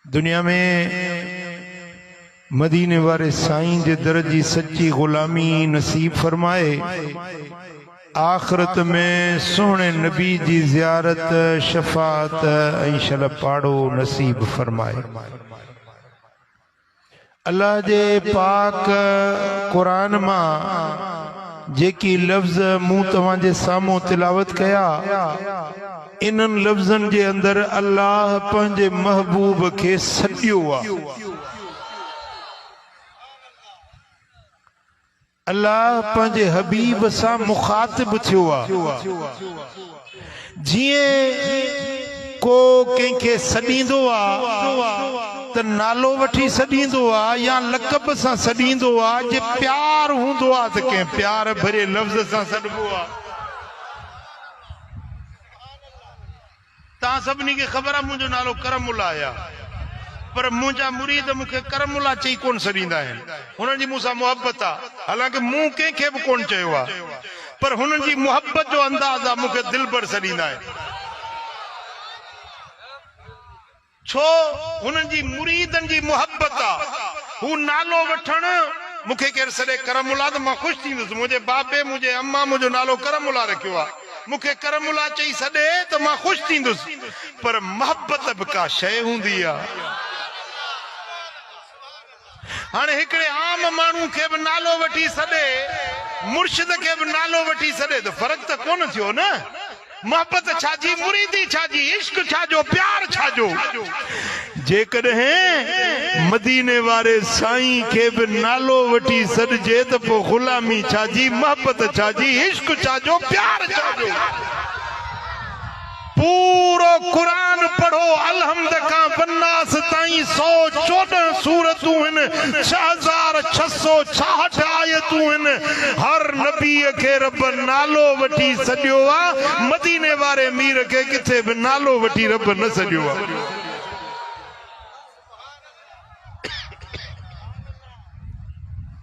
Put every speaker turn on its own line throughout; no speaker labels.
दुनिया में मदीने वाले साईं जे दर जी सच्ची गुलामी नसीब फरमाए। आखिरत में सोहने नबी जी ज़ियारत शफात इंशाअल्लाह पाड़ो नसीब फरमाए। अल्लाह जे पाक कुरान मां जेकी लफ्ज़ मूं तव्हां जे साम्हूं तिलावत कया, इन्हनि लफ्ज़नि जे अंदर अल्लाह पंहिंजे महबूब खे सॾियो आहे। अल्लाह पंहिंजे हबीब सां मुखातिब थियो आहे। जीअं को कंहिंखे सॾींदो आहे त नालो वठी सॾींदो आहे या लक़ब सां सॾींदो आहे। जे प्यार हूंदो आहे त कंहिं प्यार भरे लफ़्ज़ सां सॾिबो आहे। तव्हां सभिनी खे ख़बर आहे मुंहिंजो नालो करमुल्ला आहे, पर मुंहिंजा मुरीद मूंखे करमुल्ला चई कोन सॾींदा आहिनि। हुननि जी मूंसां मुहबत आहे, हालांकि मूं कंहिंखे बि कोन चयो आहे, पर हुननि जी मुहबत जो अंदाज़ आहे, मूंखे दिलबर सॾींदा आहिनि। छो? हुननि जी मुरीदनि जी मुहबत आहे। हू नालो वठण मूंखे केरु सॾे करमुल्ला त मां ख़ुशि थींदुसि। मुंहिंजे बाबे, मुंहिंजे अम्मा मुंहिंजो नालो करमुल्ला रखियो आहे। मूंखे करमुल्ला चई सॾे त मां ख़ुशि थींदुसि, पर मुहबत बि का शइ हूंदी आहे। हाणे हिकिड़े आम माण्हू खे बि नालो वठी सॾे, मुर्शिद खे बि नालो वठी सॾे त फ़र्क़ु त कोन थियो न। मोहब्बत छाजी, मुरीदी छाजी, इश्क छाजो, प्यार छाजो। जेकॾहिं मदीने वारे साईं खे बि नालो वठी सॾिजे त पोइ ग़ुलामी छाजी, मोहब्बत छाजी, इश्क छाजो, प्यार छाजो। पूरो कुरान पढ़ो, अलहम्द खां बन्नास ताईं 114 सूरतूं आहिनि, 6666 आयतूं आहिनि। हर नबीअ खे रब नालो वठी सॾियो आहे। मदीने वारे मीर खे किथे बि नालो वठी रब न सॾियो आहे।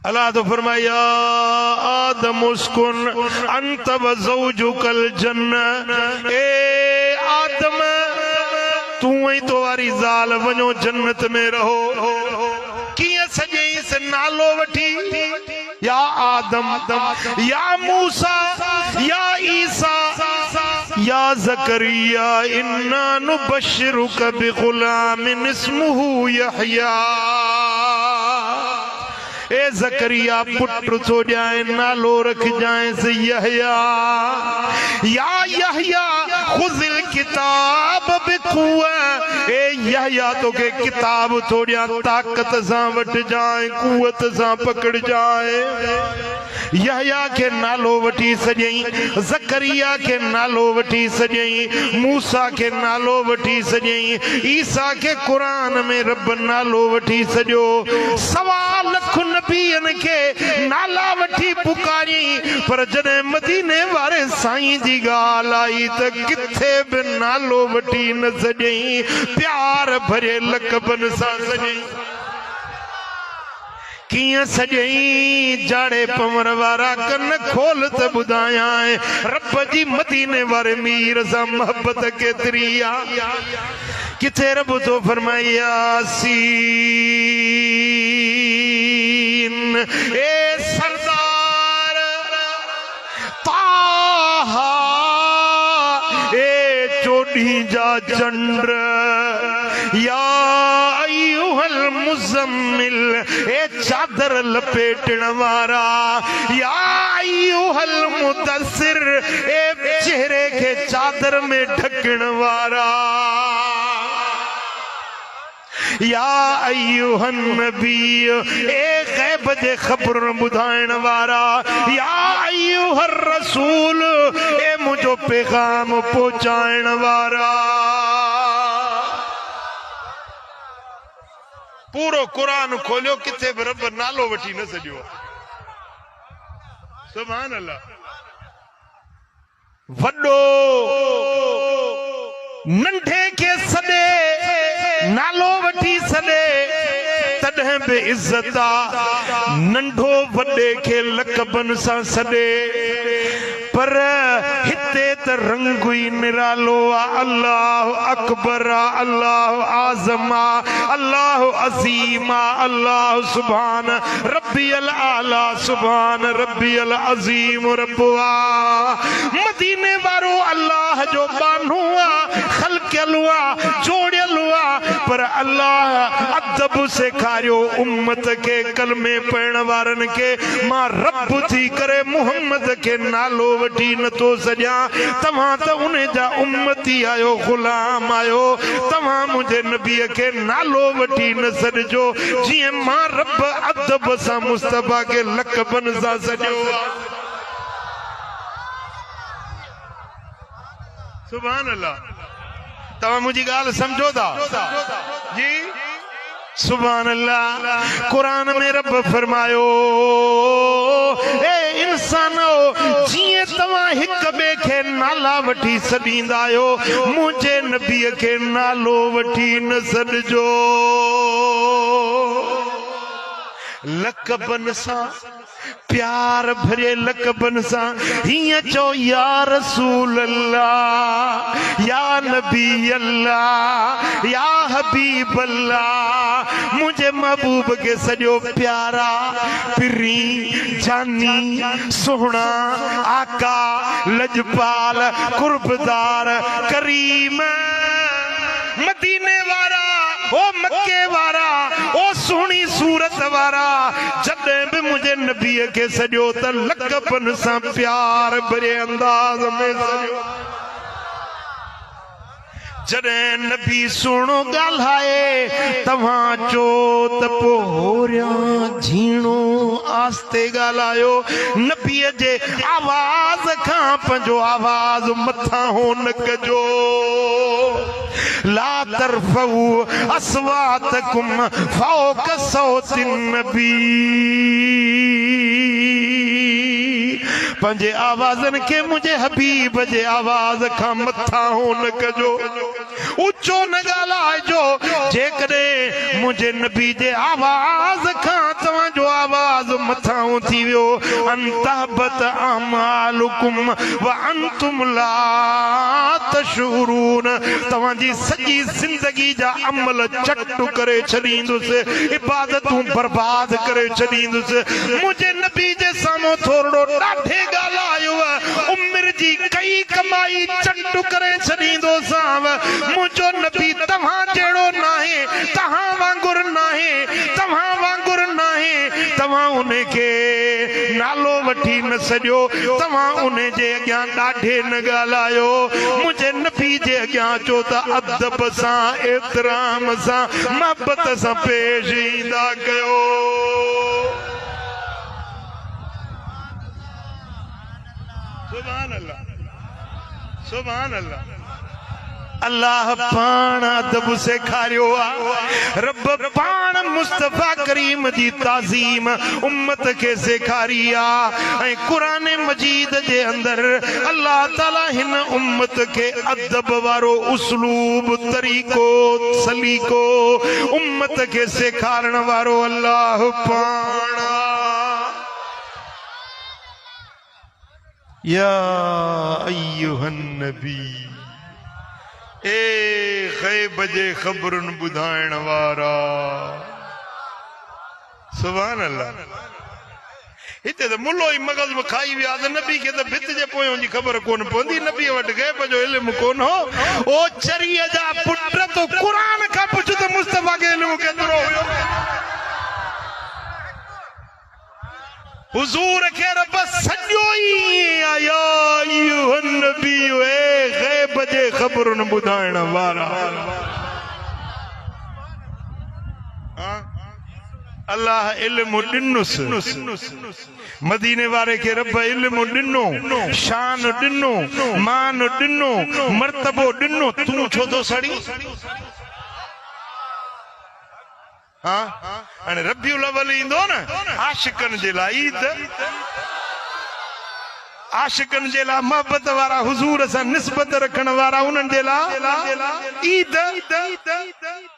अल्लाह तो फरमाया आदम उस्कुन अंत व ज़ौजुकल जन्नह। ए आदम, तू ही तो वारी ज़ाल वञो जन्नत में रहो। किए सजेस नालो वठी, या आदम, या मूसा, या ईसा, या ज़करिया, इन्ना नुबश्शिरुक बिग़ुलामिन इस्मुहु यहया। ए ज़करिया पुत्र तो जाए, नालो रख जाए से यहया। या यहया खुज़िल किताब बिक़ुव्वा। ए यहया तो के किताब थोड़िया ताकत सां वठ जाए, कुवत सां पकड़ जाए। यहया के नालो वठी सॼई, ज़करिया के नालो वठी सॼई, मूसा के नालो वठी सॼई, ईसा के कुरान में रब नालो वठी सॼो। 1.25 लख नबीअनि खे नाला वठी पुकारी, पर जॾहिं मदीने वारे साईं जी ॻाल्हि आई त किथे बि नालो वठी न सॼई, प्यार भरे लक़बनि सां सॼई। कियां सॼई जाड़े पवण वारा कन खोल त ॿुधायां, रब जी मदीने वारे मीर सां मोहब्बत केतिरी आहे। किथे रब तो फरमाए यासीन, ए सरदार ताहा, ए चोॾहीं जा चंड, या अय्युहल मुज़म्मिल, ए चादर लपेटण वारा, या अय्युहल मुदस्सिर, ए चेहरे के चादर में ढकण वारा, या अय्युहन नबी, ए गैब जे खबर ॿुधाइण वारा, या अय्युहर रसूल, ए मुंहिंजो पैगाम पहुचाइण वारा। पूरो कुरान खोलियो, किथे बि रब नालो वठी न सॼियो। सुभान अल्लाह। वॾो नंढे खे सॾे, नालो वठी सॾे, तॾहिं बि इज़त आहे। नंढो वॾे खे लक़बनि सां सॾे, पर हिते त रंग ही निरालो आहे। अल्लाह अकबर आहे, अल्लाह आज़म आहे, अल्लाह अज़ीम आहे, अल्लाह सुभान रब्बियल आला, सुभान रब्बियल अज़ीम रब्बु आहे। मदीने वारो अल्लाह जो बानो आहे, ख़ल्क़ियल आहे, जोड़ियल आहे, पर अल्लाह अदब सेखारियो उम्मत के कलमे पढ़ण वारन के। मां रब थी करे मुहम्मद के नालो वठी नथो सॼा, तव्हां त उन जा उम्मती आयो, गुलाम आयो, तव्हां मुंहिंजे नबीअ के नालो वठी न सॾिजो जीअं मां रब अदब सां मुस्तफ़ा के लक़बन सां सॼियो। सुभान अल्लाह। तव्हां मुंहिंजी ॻाल्हि सम्झो था जी? सुभान अल्लाह। कुरान में रब फरमायो, ए इंसानो, जिए तव्हां हिक ॿिए खे नाला वठी सॾींदा आहियो, मुंहिंजे नबीअ खे नालो वठी न सॾिजो। लक़बन सां, प्यार भरे लक़बन सां हीअं चओ, या रसूल अल्लाह, या नबी अल्लाह, या हबीब अल्लाह। मुझे महबूब के सॼो प्यारा, पिरी, जानी, सुहणा, आका, लजपाल, कुर्बदार, करीम, मदीने वारा, ओ मक्के वारा, ओ सुहिणी सूरत वारा, जॾहिं बि मुंहिंजे नबीअ खे सॼो त लक़बन सां प्यार भरे अंदाज़ में सॼो। जॾहिं नबी सुहिणो ॻाल्हाए तव्हां चओ त पोइ होरियां झीणो आस्ते ॻाल्हायो। नबीअ जे आवाज़ खां पंहिंजो आवाज़ मथां हो न कजो। ला तरफ़ऊ अस्वातकुम फौक़ सौतिन नबी। पंहिंजे आवाज़नि खे मुंहिंजे हबीब जे आवाज़ खां मथां हो न कजो, ऊचो न ॻाल्हाइजो। जेकॾहिं मुंहिंजे नबी जे आवाज़ खां तव्हांजो आवाज़ मथां थी वियो, अंतहबत अमालुकुम व अंतुम ला तशऊरून, तव्हांजी सॼी ज़िंदगी जा अमल चट करे छॾींदुसि, इबादतूं बर्बाद करे छॾींदुसि। मुंहिंजे नबी जे साम्हूं थोरो ॾाढे ॻाल्हायो, उमिरि जी कई कमाई चट करे छॾींदोसांव। मुंहिंजो नबी तव्हां जहिड़ो नाहे, तव्हां वांगुरु नाहे, तव्हां वांगुरु नाहे। तव्हां उन खे नालो वठी न सॼो, तव्हां उन जे अॻियां ॾाढे न ॻाल्हायो। मुंहिंजे नबी जे अॻियां चओ त अदब सां, एतिराम सां, मोहबत सां पेश ईंदा कयो। सुभान अल्लाह, सुभान अल्लाह। अल्लाह पाण अदब सेखारियो आहे। रब पाण मुस्तफ़ा करीम जी ताज़ीम उम्मत खे सेखारी आहे। ऐं क़ुरान मजीद जे अंदरि अल्लाह ताला हिन उम्मत खे अदब वारो उसलूब, तरीक़ो, सलीक़ो उम्मत खे सेखारण वारो अल्लाह पाण। या अय्युहन नबी, ए ग़ैब जे ख़बरुन ॿुधाइण वारा। सुभान अल्लाह। हिते त मुल्लो ई मगज़ में खाई विया त नबी खे त भित जे पोयों जी ख़बर कोन पवंदी, नबी वटि ग़ैब जो इल्मु कोन हो। ओ चरीअ जा पुट तो क़ुरान खां पुछ त मुस्तफ़ा खे इल्मु केतिरो हुयो। हुजूर खे रब सॼो ई आया अय्युहन नबी, ए ग़ैब जे ख़बरुन ॿुधाइण वारा। अल्लाह इल्मु ॾिनुसि, मदीने वारे खे रब इल्मु ॾिनो, शान ॾिनो, मान ॾिनो, मर्तबो ॾिनो। तूं छो थो सड़ी? हाणे रबियुल अव्वल ईंदो न आशिकनि जे लाइ ईद, आशिकनि जे लाइ मोहबत वारा, हुजूर सां निस्बत रखण वारा, उन्हनि जे लाइ ईद।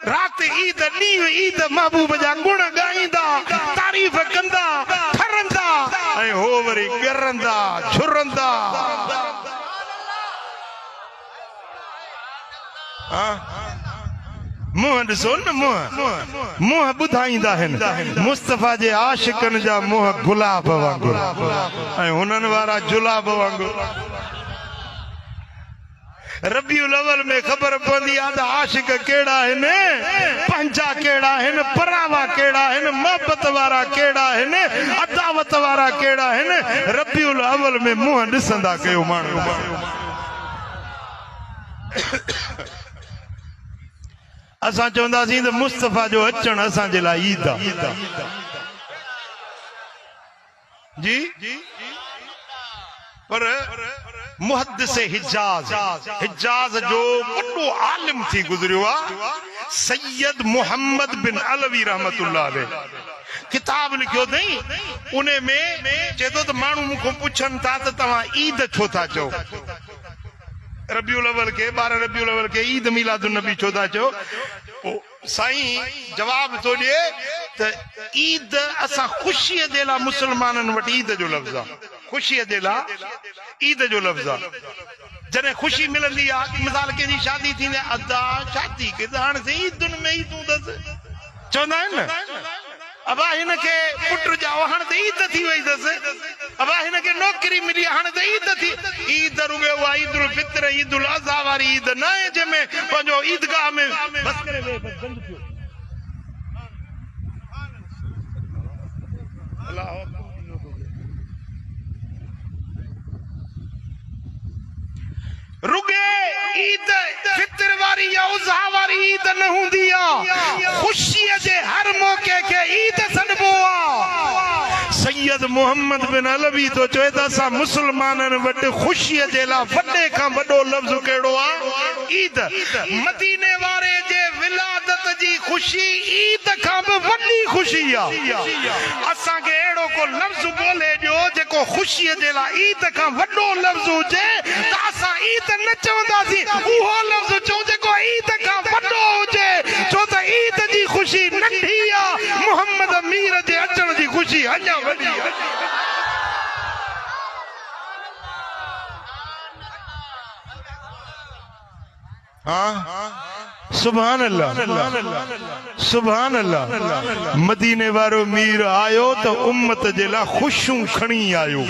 राति ईद, ॾींहुं ईद, महबूब जा गुण ॻाईंदा, तारीफ़ कंदा, ठरंदा, ऐं हो वरी ॻरंदा, झुरंदा। मुंह ॾिसो न मुंह ॿुधाईंदा आहिनि मुस्तफ़ा जे आशिकनि जा मुंह गुलाब वांगुरु ऐं हुननि वारा जुलाब वांगुरु रबीउल अव्वल में ख़बर पवंदी आहे त आशिक कहिड़ा आहिनि पंहिंजा कहिड़ा आहिनि परावा कहिड़ा आहिनि मोहबत वारा कहिड़ा आहिनि अदावत वारा कहिड़ा आहिनि रबीउल अव्वल में मुंह ॾिसंदा कयो माण्हू असां चवंदासीं त मुस्तफ़ा जो अचणु असांजे लाइ ईद आहे जी पर मुहद्दिस हिजाज़ जो वॾो आलिम थी गुज़रियो आहे सैयद मोहम्मद बिन अलवी रहमतुल्लाह अलैह किताब लिखियो अथई उन में चए थो त माण्हू मूंखां पुछनि था त तव्हां ईद छो था चओ रबीउल अव्वल के 12 रबीउल अव्वल के ईद मिलादुन नबी छो था चओ साईं जवाब थो ॾिए त ईद असां ख़ुशीअ जे लाइ मुस्लमाननि वटि ईद जो लफ़्ज़ आहे ख़ुशीअ जे लाइ ईद जो लफ़्ज़ आहे जॾहिं ख़ुशी मिलंदी आहे मिसाल कंहिंजी शादी थींदी आहे अदा शादी के त हाणे ईदुनि में ईदूं अथसि चवंदा आहिनि न अबा हिनखे पुट ॼाओ हाणे त ईद थी वई अथसि अबा हिनखे नौकरी मिली हाणे त ईद थी ईद रुॻो उहा ईद उल फित्र ईद उल अज़हा वारी ईद न आहे जंहिंमें पंहिंजो ईदगाह में बस करे वेह बस बंदि थियो रुगे ईद फित्र वारी या उज़हा वारी ईद न हूंदी आहे ख़ुशीअ जे हर मौक़े खे ईद सॾिबो आहे सैयद मोहम्मद बिन अलवी तो चए त असां मुस्लमाननि वटि ख़ुशीअ जे लाइ वॾे खां वॾो लफ़्ज़ कहिड़ो आहे ईद मदीने वारे जे विलादत जी ख़ुशी ईद खां बि वॾी ख़ुशी आहे असांखे अहिड़ो को लफ़्ज़ ॻोल्हे ॾियो जेको ख़ुशीअ जे लाइ ईद खां वॾो लफ़्ज़ हुजे त असां ईद न चवंदासीं उहो लफ़्ज़ चओ जेको ईद खां वॾो हुजे छो त ईद जी ख़ुशी नंढी आहे मोहम्मद अमीर जे अचण जी ख़ुशी अञा वॾी आहे सुभान अल्लाह सुभान अल्लाह मदीने वारो मीर आयो तो उम्मत जे लाइ ख़ुशियूं खणी आयो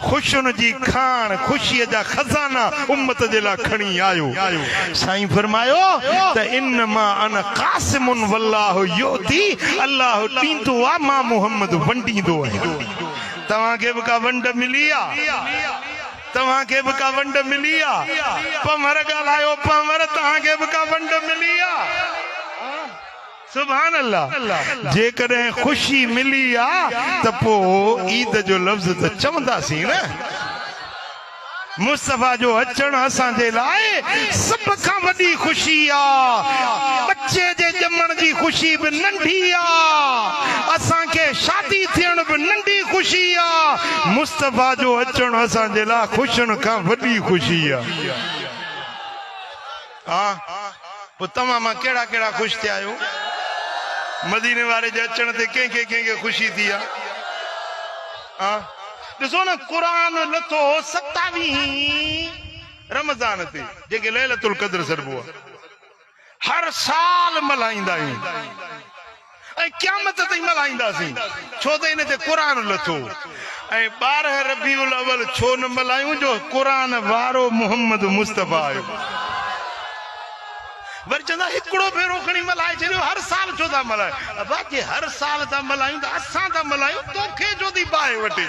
ख़ुशियुनि जी खाण ख़ुशीअ जा खज़ाना उम्मत जे लाइ खणी आयो साईं फरमायो त इन्नमा अन क़ासिमुन वल्लाहु युती अल्लाह ॾींदो आहे मां मोहम्मद वंडींदो आहियां तव्हांखे बि का वंड मिली आहे तव्हांखे बि का वंड मिली आहे पमर ॻाल्हायो पमर तव्हांखे बि का वंड मिली आहे सुभान अल्लाह जेकॾहिं ख़ुशी मिली आहे त पोइ ईद जो लफ़्ज़ त चवंदासीं न मुस्तफ़ा जो अचणु असांजे लाइ सभ खां वॾी ख़ुशी आहे बच्चे जे ॼमण जी ख़ुशी बि नंढी आहे असांखे शादी थियण बि नंढी ख़ुशी आहे मुस्तफ़ा जो अचणु असांजे लाइ ख़ुशियुनि खां वॾी ख़ुशी आहे हा पोइ तव्हां मां कहिड़ा कहिड़ा ख़ुशि थिया आहियो मदीने वारे जे अचण ते कंहिंखे कंहिंखे ख़ुशी थी आहे हा ॾिसो न क़ुरान लथो 27 रमज़ान ते जेके लैलतुल क़द्र सॾिबो आहे हर साल मल्हाईंदा आहियूं ऐं क़यामत ताईं मल्हाईंदासीं छो त इन ते क़ुरान लथो ऐं 12 रबीउल अव्वल छो न मल्हायूं जो क़ुरान वारो मोहम्मद मुस्तफ़ा आयो वरी चवंदा हिकिड़ो भेरो खणी मल्हाए छॾियो हर साल छो था मल्हायो बाक़ी हर साल था मल्हायूं त असां था मल्हायूं तोखे छो थी बाहि वठे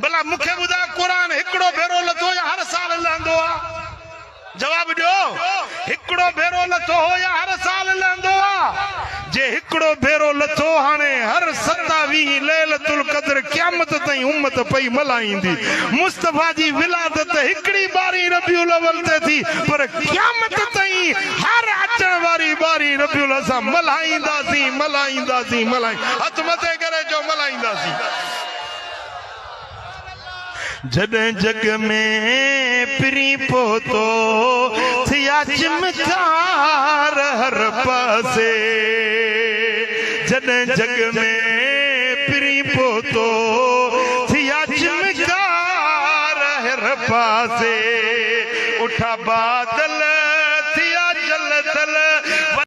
भला मूंखे ॿुधाए क़ुरान हिकिड़ो भेरो लथो या हर साल लहंदो आहे जवाब ॾियो हिकिड़ो भेरो लथो हो या हर साल लहंदो आहे जे हिकिड़ो भेरो लथो हाणे हर 27 लैलतुल क़द्र क़यामत ताईं उम्मत पई मल्हाईंदी मुस्तफ़ा जी विलादत हिकिड़ी बारी रबीउल अव्वल ते थी पर क़यामत ताईं हर अचण वारी बारी रबीउल असां मल्हाईंदासीं मल्हाईंदासीं हथ मथे करे जो मल्हाईंदासीं जॾहिं जग में पिरी पोतो थिया चमकार हर पासे जॾहिं जग में पिरी पोतो